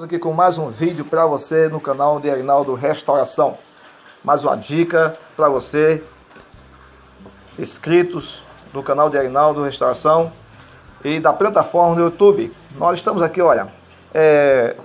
Aqui com mais um vídeo para você no canal de Arinaldo Restauração. Mais uma dica para você, inscritos do canal de Arinaldo Restauração e da plataforma do YouTube. Nós estamos aqui, olha,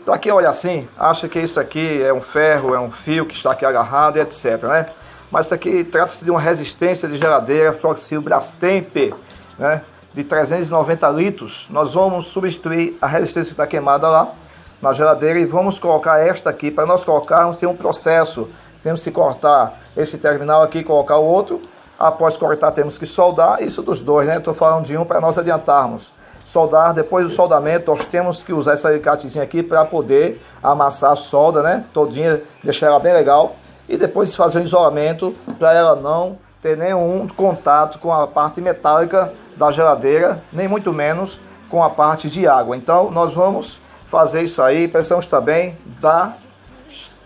para quem olha assim, acha que isso aqui é um ferro, é um fio que está aqui agarrado e etc, né? Mas isso aqui trata-se de uma resistência de geladeira Flexil Brastemp, né? De 390 litros. Nós vamos substituir a resistência que está queimada lá na geladeira e vamos colocar esta aqui. Para nós colocarmos, tem um processo. Temos que cortar esse terminal aqui e colocar o outro. Após cortar, temos que soldar. Isso dos dois, né? Estou falando de um para nós adiantarmos. Soldar, depois do soldamento, nós temos que usar esse alicatezinho aqui para poder amassar a solda, né? Todinha, deixar ela bem legal. E depois fazer o isolamento para ela não ter nenhum contato com a parte metálica da geladeira, nem muito menos com a parte de água. Então, nós vamos fazer isso aí. Precisamos também da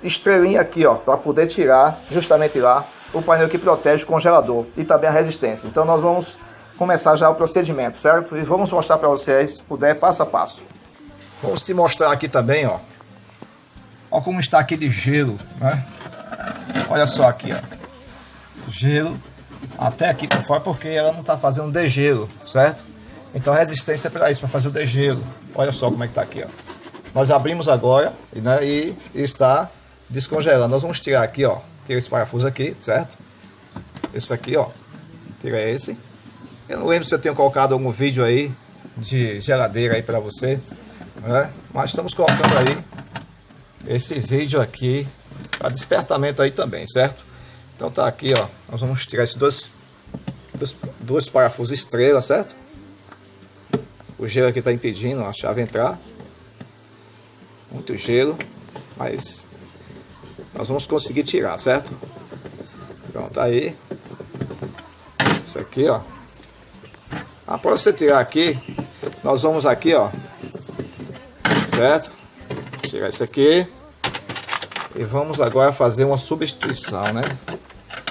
estrelinha aqui, ó, para poder tirar justamente lá o painel que protege o congelador e também a resistência. Então nós vamos começar já o procedimento, certo? E vamos mostrar para vocês, se puder, passo a passo. Vamos te mostrar aqui também, ó. Ó como está aqui de gelo, né? Olha só aqui, ó. Gelo até aqui por fora, porque ela não está fazendo degelo, certo? Então a resistência é para isso, para fazer o degelo. Olha só como é que está aqui, ó. Nós abrimos agora, né, e está descongelando. Nós vamos tirar aqui, ó. Tira esse parafuso aqui, certo? Esse aqui, ó. Tira esse. Eu não lembro se eu tenho colocado algum vídeo aí de geladeira aí para você, né? Mas estamos colocando aí esse vídeo aqui para despertamento aí também, certo? Então tá aqui, ó. Nós vamos tirar esses dois parafusos estrela, certo? O gelo aqui está impedindo a chave entrar. Muito gelo, mas nós vamos conseguir tirar, certo? Pronto, aí. Isso aqui, ó. Após você tirar aqui, nós vamos aqui, ó. Certo? Tirar isso aqui. E vamos agora fazer uma substituição, né?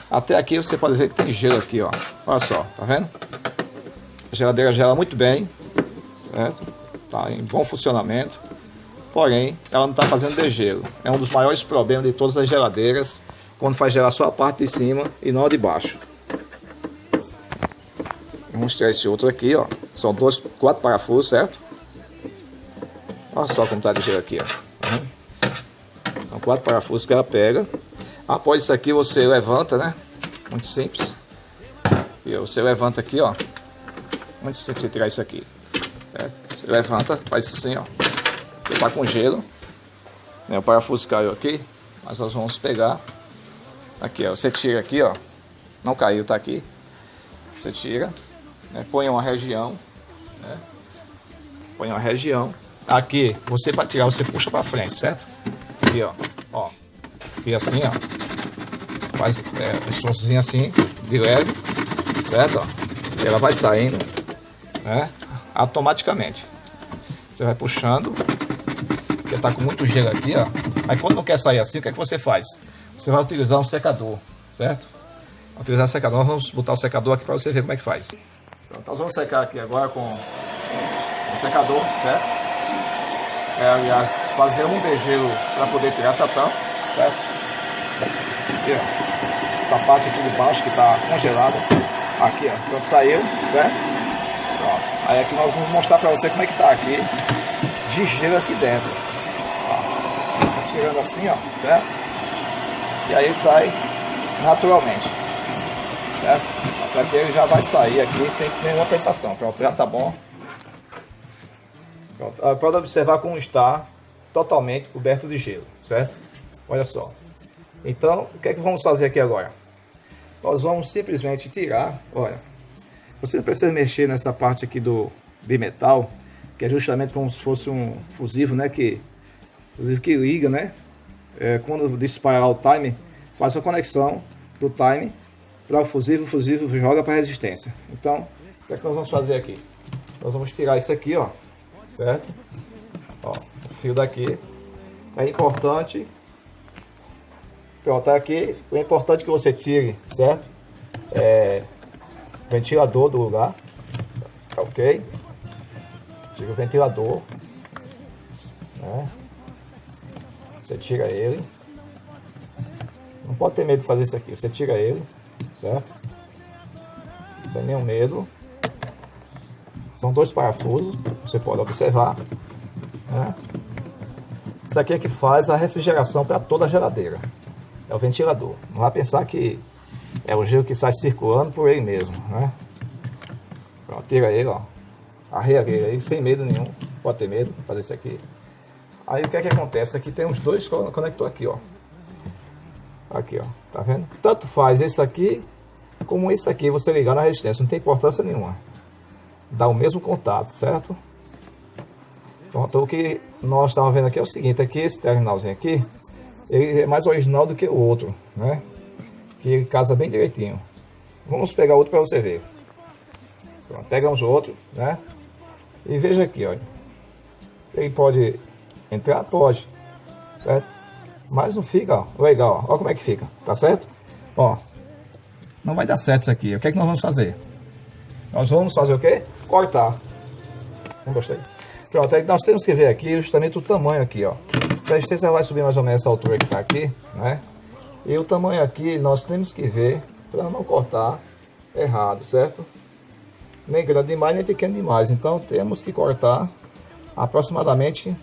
Até aqui você pode ver que tem gelo aqui, ó. Olha só, tá vendo? A geladeira gela muito bem, certo? Tá em bom funcionamento. Porém, ela não está fazendo degelo. É um dos maiores problemas de todas as geladeiras, quando faz gelar só a parte de cima e não a de baixo. Vamos tirar esse outro aqui, ó. São 4 parafusos, certo? Olha só como está de gelo aqui, ó. São 4 parafusos que ela pega. Após isso aqui você levanta, né? Muito simples. E você levanta aqui, ó. Muito simples de tirar isso aqui. Certo? Você levanta, faz assim, ó. Está com gelo, né? O parafuso caiu aqui, mas nós vamos pegar aqui, ó. Você tira aqui, ó, não caiu, tá aqui. Você tira, né? Põe uma região, né? Põe uma região aqui. Você para tirar, você puxa para frente, certo? Aqui, ó, e assim, ó, faz um somzinho assim de leve, certo? Ó. E ela vai saindo, né? Automaticamente. Você vai puxando. Porque tá com muito gelo aqui, ó. Aí quando não quer sair assim, o que é que você faz? Você vai utilizar um secador, certo? Vai utilizar um secador, vamos botar o secador aqui para você ver como é que faz. Então, nós vamos secar aqui agora com o secador, certo? Aliás, fazer um degelo para poder tirar essa tampa, certo? Aqui, ó. Essa parte aqui de baixo que tá congelada. Aqui, ó. Pronto, saiu, certo? Pronto. Aí aqui nós vamos mostrar para você como é que tá aqui de gelo aqui dentro. Tirando assim, ó, certo? E aí sai naturalmente, certo? Até que ele já vai sair aqui sem nenhuma tentação. Pronto, já tá bom. Pronto. Pode observar como está totalmente coberto de gelo, certo? Olha só. Então, o que é que vamos fazer aqui agora? Nós vamos simplesmente tirar, olha. Você não precisa mexer nessa parte aqui do bimetal, que é justamente como se fosse um fusível, né? Fusível que liga, né? Quando disparar o timer, faz a conexão do timer para o fusível joga para a resistência. Então, o que é que nós vamos fazer aqui? Nós vamos tirar isso aqui, ó, certo? Ó, o fio daqui. É importante. Pronto, tá aqui. É importante que você tire, certo? Ventilador do lugar. Ok? Tira o ventilador, né? Você tira ele. Não pode ter medo de fazer isso aqui. Você tira ele, certo? Sem nenhum medo. São 2 parafusos, você pode observar, né? Isso aqui é que faz a refrigeração para toda a geladeira. É o ventilador. Não vai pensar que é o gelo que sai circulando por ele mesmo, né? Pronto, tira ele, ó. Arreia ele aí, sem medo nenhum. Pode ter medo de fazer isso aqui. Aí o que é que acontece? Aqui tem uns 2 conectores aqui, ó. Aqui, ó. Tá vendo? Tanto faz esse aqui como esse aqui, você ligar na resistência. Não tem importância nenhuma. Dá o mesmo contato, certo? Pronto, o que nós estamos vendo aqui é o seguinte, aqui esse terminalzinho aqui, ele é mais original do que o outro, né? Que ele casa bem direitinho. Vamos pegar outro para você ver. Pronto, pegamos outro, né? E veja aqui, olha. Ele pode entrar? Pode, certo? Mas não fica, ó, legal, ó como é que fica, tá certo? Ó, não vai dar certo isso aqui. O que é que nós vamos fazer? Nós vamos fazer o quê? Cortar. Não gostei. Pronto, aí nós temos que ver aqui justamente o tamanho aqui, ó. A resistência vai subir mais ou menos essa altura que está aqui, né? E o tamanho aqui nós temos que ver para não cortar errado, certo? Nem grande demais, nem pequeno demais. Então temos que cortar aproximadamente,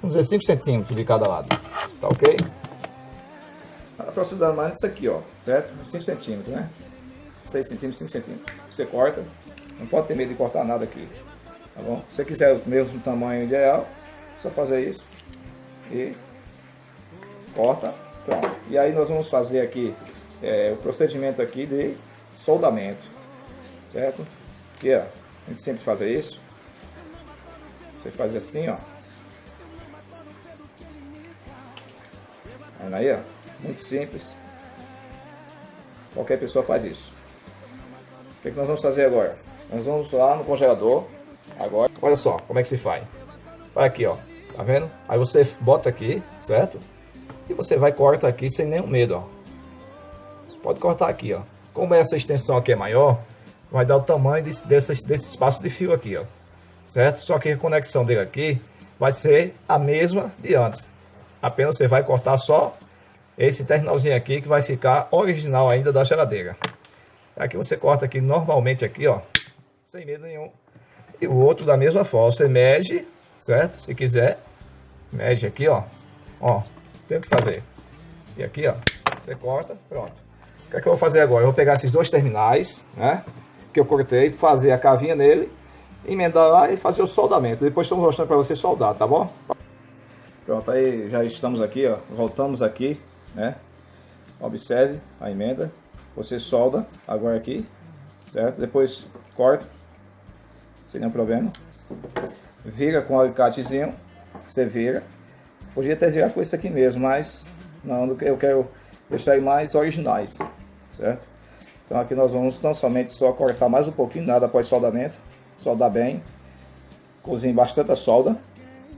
vamos dizer, 5 centímetros de cada lado. Tá ok? Aproximadamente isso aqui, ó, certo? 5 centímetros, né? 6 centímetros, 5 centímetros. Você corta, não pode ter medo de cortar nada aqui, tá bom? Se você quiser o mesmo tamanho ideal, é só fazer isso e corta, pronto. E aí nós vamos fazer aqui o procedimento aqui de soldamento, certo? Aqui, ó, a gente sempre faz isso. Você faz assim, ó. Aí, ó, muito simples. Qualquer pessoa faz isso. O que nós vamos fazer agora? Nós vamos lá no congelador. Agora, olha só como é que se faz. Olha aqui, ó. Tá vendo? Aí você bota aqui, certo? E você vai cortar aqui sem nenhum medo, ó. Você pode cortar aqui, ó. Como essa extensão aqui é maior, vai dar o tamanho desse espaço de fio aqui, ó. Certo? Só que a conexão dele aqui vai ser a mesma de antes. Apenas você vai cortar só esse terminalzinho aqui que vai ficar original ainda da geladeira. Aqui você corta aqui normalmente aqui, ó, sem medo nenhum. E o outro da mesma forma, você mede, certo? Se quiser, mede aqui, ó. Ó, tem o que fazer. E aqui, ó, você corta, pronto. O que é que eu vou fazer agora? Eu vou pegar esses 2 terminais, né, que eu cortei, fazer a cavinha nele, emendar lá e fazer o soldamento. Depois estamos mostrando para você soldar, tá bom? Pronto, aí já estamos aqui, ó. Voltamos aqui, né? Observe a emenda. Você solda agora aqui, certo? Depois corta, sem nenhum problema. Vira com o alicatezinho, você vira. Podia até virar com esse aqui mesmo, mas não, eu quero deixar ele mais originais, certo? Então aqui nós vamos não somente só cortar mais um pouquinho, nada após soldamento, soldar bem, cozinhe bastante a solda.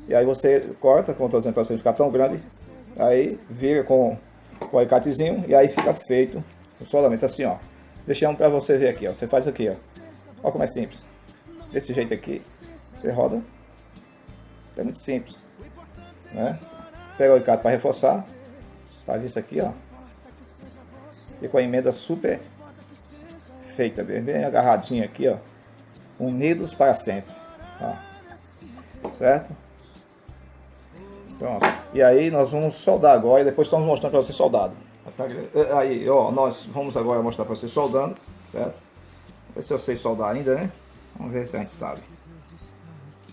E aí você corta, como estou dizendo para você não ficar tão grande, aí vira com o alicatezinho e aí fica feito o soldamento assim, ó. Deixamos para você ver aqui, ó. Você faz aqui, ó. Olha como é simples. Desse jeito aqui, você roda. É muito simples, né? Pega o alicate para reforçar, faz isso aqui, ó. E com a emenda super feita, bem agarradinha aqui, ó. Unidos para sempre, ó. Certo? Pronto. E aí nós vamos soldar agora e depois estamos mostrando para você soldado. Aí, ó, nós vamos agora mostrar para você soldando, certo? Vamos ver se eu sei soldar ainda, né? Vamos ver se a gente sabe.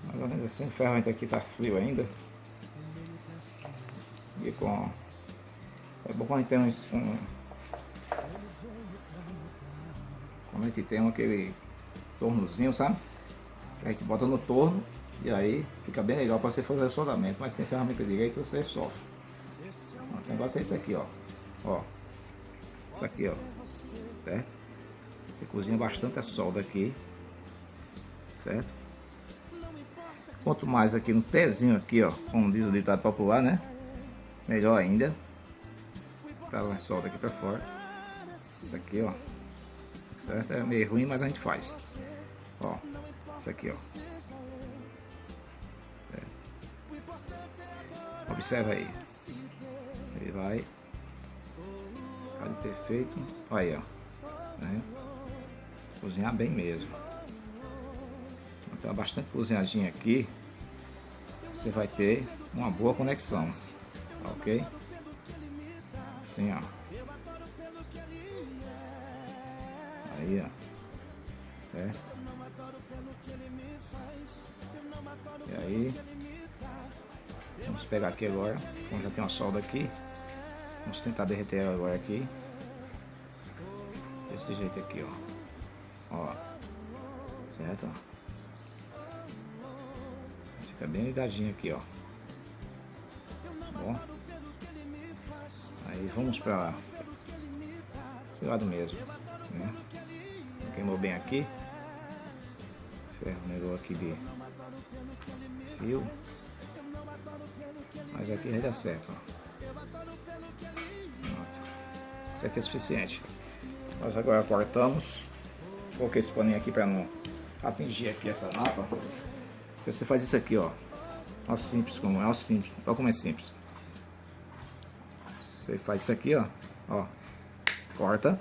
Mais ou menos assim, o ferramenta aqui tá frio ainda. E com... É bom quando a gente tem como é que tem aquele tornozinho, sabe? Que a gente bota no torno. E aí fica bem legal para você fazer o soldamento, mas sem ferramenta direita você sofre. O negócio é esse aqui, ó. Ó, isso aqui, ó, certo? Você cozinha bastante a solda aqui, certo? Quanto mais aqui no pezinho aqui, ó, como diz o ditado popular, né? Melhor ainda. Tá a solda aqui para fora. Isso aqui, ó, certo? É meio ruim, mas a gente faz. Ó, isso aqui, ó. Observa aí. Ele vai ficar perfeito. Olha aí, ó. Né? Cozinhar bem mesmo. Então, bastante cozinhadinha aqui. Você vai ter uma boa conexão. Ok? Assim, ó. Aí, ó. Certo? E aí, vamos pegar aqui agora. Como já tem uma solda aqui, vamos tentar derreter ela agora aqui. Desse jeito aqui, ó. Ó. Certo? Ó. Fica bem ligadinho aqui, ó. Bom. Aí vamos para esse lado mesmo, né? Queimou bem aqui. Ferro negou aqui de fio. Mas aqui vai dar certo, ó. Isso aqui é suficiente. Nós agora cortamos. Coloquei esse paninho aqui para não atingir aqui essa napa. Você faz isso aqui, ó. Ó, simples como é, ó, simples. Olha como é simples. Você faz isso aqui, ó. Ó. Corta.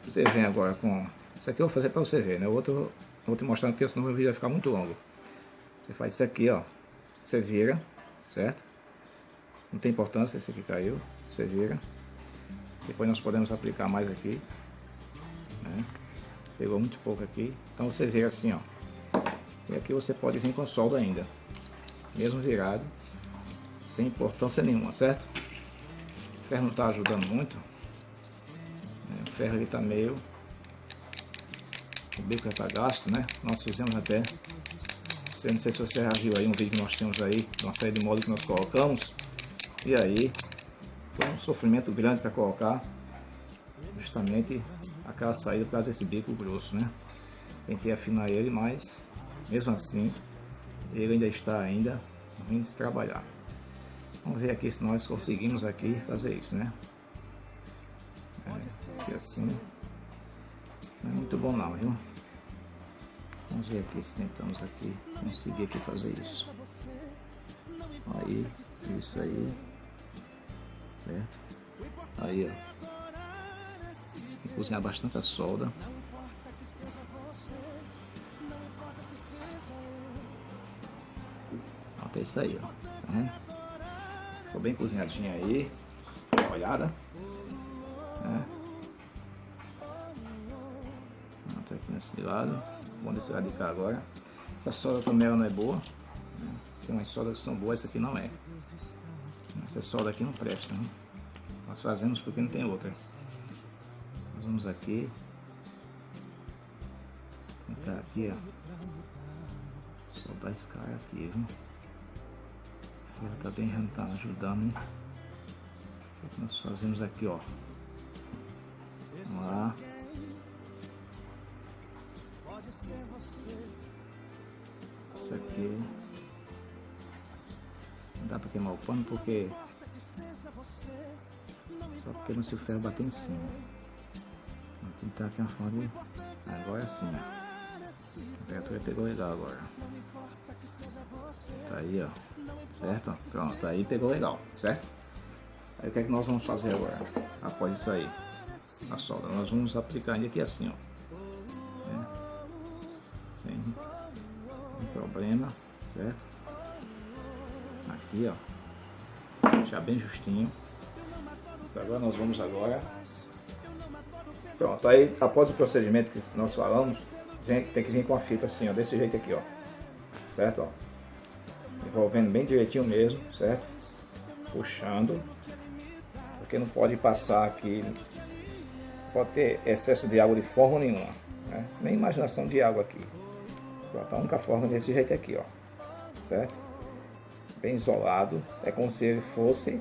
Você vem agora com... Isso aqui eu vou fazer para você ver, né? O outro eu vou te mostrar porque senão o vídeo vai ficar muito longo. Você faz isso aqui, ó. Você vira, certo? Não tem importância, esse aqui caiu. Você vira. Depois nós podemos aplicar mais aqui, né? Pegou muito pouco aqui. Então você vira assim, ó. E aqui você pode vir com solda ainda. Mesmo virado. Sem importância nenhuma, certo? O ferro não está ajudando muito. O ferro ele está meio... O bico já está gasto, né? Nós fizemos até... Não sei se você já viu aí um vídeo que nós temos aí, uma série de modos que nós colocamos. E aí, foi um sofrimento grande para colocar justamente aquela saída por causa desse bico grosso, né? Tentei afinar ele, mas mesmo assim, ele ainda está ruim de se trabalhar. Vamos ver aqui se nós conseguimos aqui fazer isso, né? Aqui assim, não é muito bom não, viu? Vamos ver aqui se tentamos aqui conseguir aqui fazer isso. Aí, isso aí, certo? Aí, ó, você tem que cozinhar bastante a solda. Pronto, é isso aí, ó. Tá vendo? Ficou bem cozinhadinha aí. Dá uma olhada. Pronto, aqui nesse lado. Vamos desse lado de cá agora. Essa solda também ela não é boa, né? Tem umas soldas que são boas, essa aqui não é. Essa solda aqui não presta, né? Nós fazemos porque não tem outra. Nós vamos aqui. Tentar aqui, ó. Soldar esse cara aqui, viu? Ela tá bem, já não tá ajudando, né? O que nós fazemos aqui, ó. Vamos lá. Isso aqui não dá para queimar o pano porque só porque se o ferro bater em cima. Vou tentar aqui uma forma de... Agora sim, ó. A temperatura pegou legal agora. Tá aí, ó. Certo? Pronto, aí pegou legal, certo? Aí o que é que nós vamos fazer agora? Após isso aí, a solda, nós vamos aplicar aqui assim, ó. Sem problema, certo? Aqui, ó, deixar bem justinho. Agora nós vamos agora. Pronto, aí após o procedimento que nós falamos, tem que vir com a fita assim, ó, desse jeito aqui, ó, certo? Ó, envolvendo bem direitinho mesmo, certo? Puxando, porque não pode passar aqui, não pode ter excesso de água de forma nenhuma, né? Nem imaginação de água aqui. A única forma desse jeito aqui, ó, certo? Bem isolado, é como se ele fosse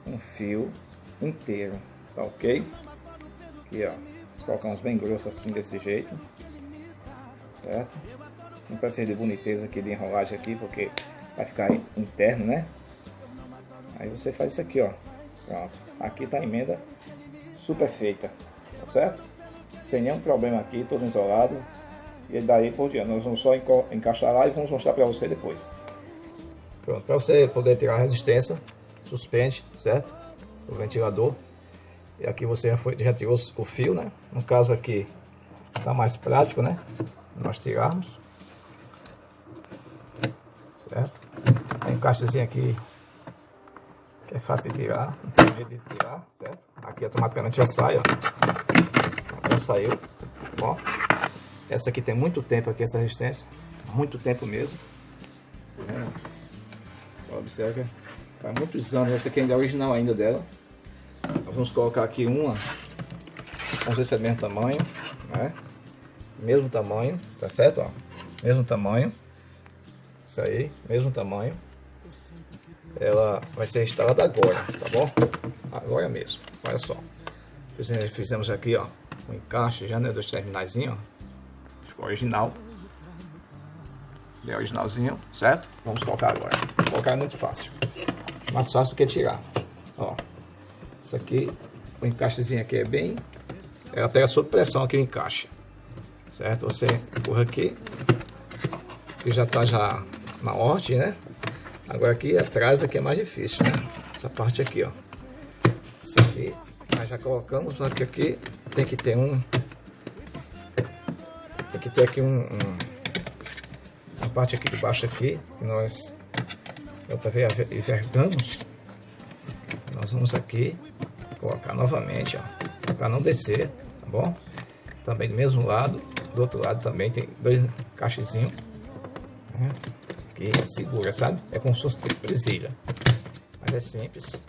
um fio inteiro, tá ok? Aqui, ó, nós colocamos bem grosso assim desse jeito, certo? Não precisa de boniteza aqui, de enrolagem aqui, porque vai ficar interno, né? Aí você faz isso aqui, ó, pronto. Aqui tá a emenda super feita, tá certo? Sem nenhum problema aqui, todo isolado. E daí por diante, nós vamos só encaixar lá e vamos mostrar para você depois. Pronto, para você poder tirar a resistência, suspende, certo? O ventilador. E aqui você já tirou o fio, né? No caso aqui, tá mais prático, né? Nós tirarmos. Certo? Tem encaixezinho aqui que é fácil de tirar, não tem medo de tirar, certo? Aqui automaticamente já sai, ó. Já saiu, ó. Essa aqui tem muito tempo aqui, essa resistência, muito tempo mesmo. Observa, faz muitos anos, essa aqui ainda é original ainda dela. Nós vamos colocar aqui uma, vamos ver se é do mesmo tamanho, né? Mesmo tamanho, tá certo, ó? Mesmo tamanho. Isso aí, mesmo tamanho. Ela vai ser instalada agora, tá bom? Agora mesmo, olha só. Fizemos aqui, ó, um encaixe já, né, dos terminaizinhos, ó. Ficou original. Ele é originalzinho, certo? Vamos colocar agora. Colocar é muito fácil. Mais fácil do que tirar. Ó, isso aqui, o encaixezinho aqui é bem... Ela pega sob pressão aqui o encaixe. Certo? Você empurra aqui. Que já tá já na ordem, né? Agora aqui atrás aqui é mais difícil, né? Essa parte aqui, ó. Isso aqui, nós já colocamos, mas aqui tem que ter um... Tem que ter aqui uma parte aqui de baixo aqui, que nós envergamos. Nós vamos aqui colocar novamente, ó, para não descer, tá bom? Também do mesmo lado, do outro lado também tem dois encaixezinhos, né? Que segura, sabe? É como se fosse presilha, mas é simples,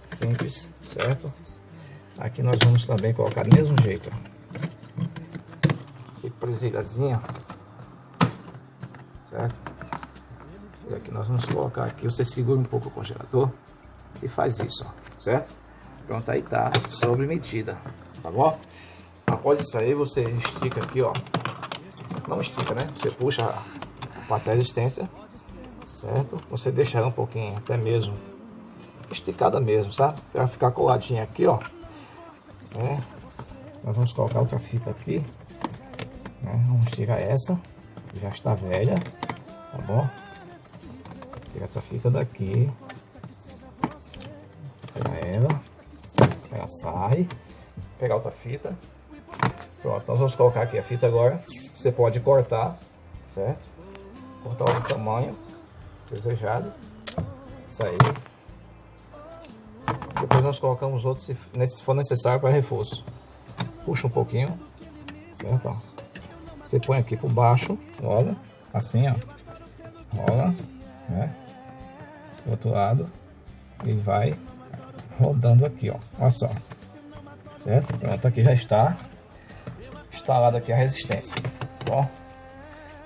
simples, certo? Aqui nós vamos também colocar do mesmo jeito, ó. Presilhazinha, certo? E aqui nós vamos colocar aqui, você segura um pouco o congelador e faz isso, ó, certo? Pronto, aí tá sobre medida, tá bom? Após isso aí você estica aqui, ó, não estica, né? Você puxa a parte da resistência, certo? Você deixa ela um pouquinho, até mesmo esticada mesmo, sabe? Para ficar coladinha aqui, ó, né? Nós vamos colocar outra fita aqui, né? Vamos tirar essa, que já está velha, tá bom? Tirar essa fita daqui, tirar ela sai, pegar outra fita. Pronto, nós vamos colocar aqui a fita agora. Você pode cortar, certo? Cortar o tamanho desejado, isso aí. Depois nós colocamos outros se for necessário para reforço. Puxa um pouquinho, certo? Ó. Você põe aqui por baixo, rola, assim, ó, rola, né? Do outro lado e vai rodando aqui, ó, olha só, certo? Pronto, aqui já está instalada aqui a resistência, bom?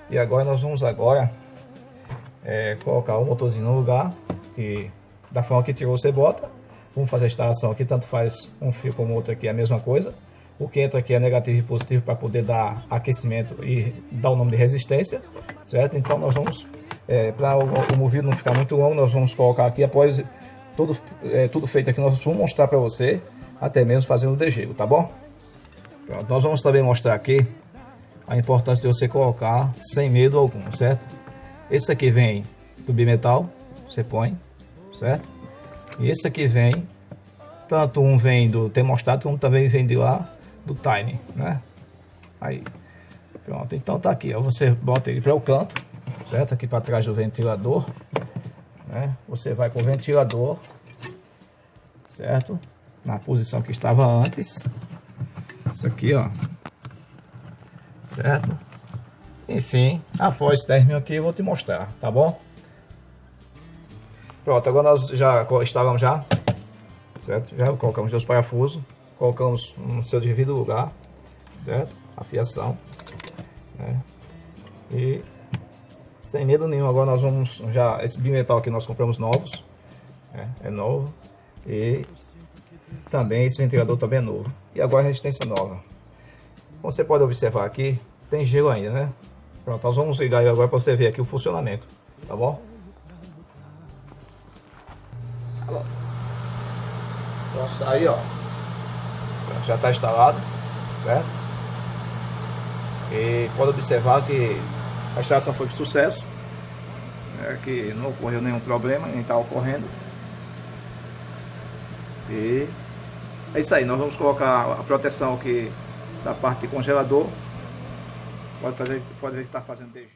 E agora nós vamos colocar o motorzinho no lugar, que da forma que tirou você bota. Vamos fazer a instalação aqui, tanto faz um fio como outro aqui, é a mesma coisa. O que entra aqui é negativo e positivo para poder dar aquecimento e dar o nome de resistência, certo? Então nós vamos, para o movido não ficar muito longo, nós vamos colocar aqui, após tudo feito aqui, nós vamos mostrar para você, até mesmo fazendo o degelo, tá bom? Pronto, nós vamos também mostrar aqui a importância de você colocar sem medo algum, certo? Esse aqui vem do bimetal, você põe, certo? E esse aqui vem, tanto um vem do termostato, como também vem de lá do time, né? Aí, pronto, então tá aqui, ó, você bota ele para o canto, certo? Aqui para trás do ventilador, né? Você vai com o ventilador, certo? Na posição que estava antes, isso aqui, ó, certo? Enfim, após esse término aqui eu vou te mostrar, tá bom? Pronto, agora nós já instalamos já, certo? Já colocamos dois parafusos, colocamos no seu devido lugar, certo? A fiação, né? E sem medo nenhum, agora nós vamos já, esse bimetal que nós compramos novos, né? É novo, e também esse ventilador também é novo, e agora a resistência nova. Como você pode observar aqui, tem gelo ainda, né? Pronto, nós vamos ligar ele agora para você ver aqui o funcionamento, tá bom? Então aí, ó, já está instalado, certo? E pode observar que a instalação foi de sucesso, que não ocorreu nenhum problema, nem está ocorrendo. E é isso aí, nós vamos colocar a proteção aqui da parte de congelador. Pode ver que está fazendo DG.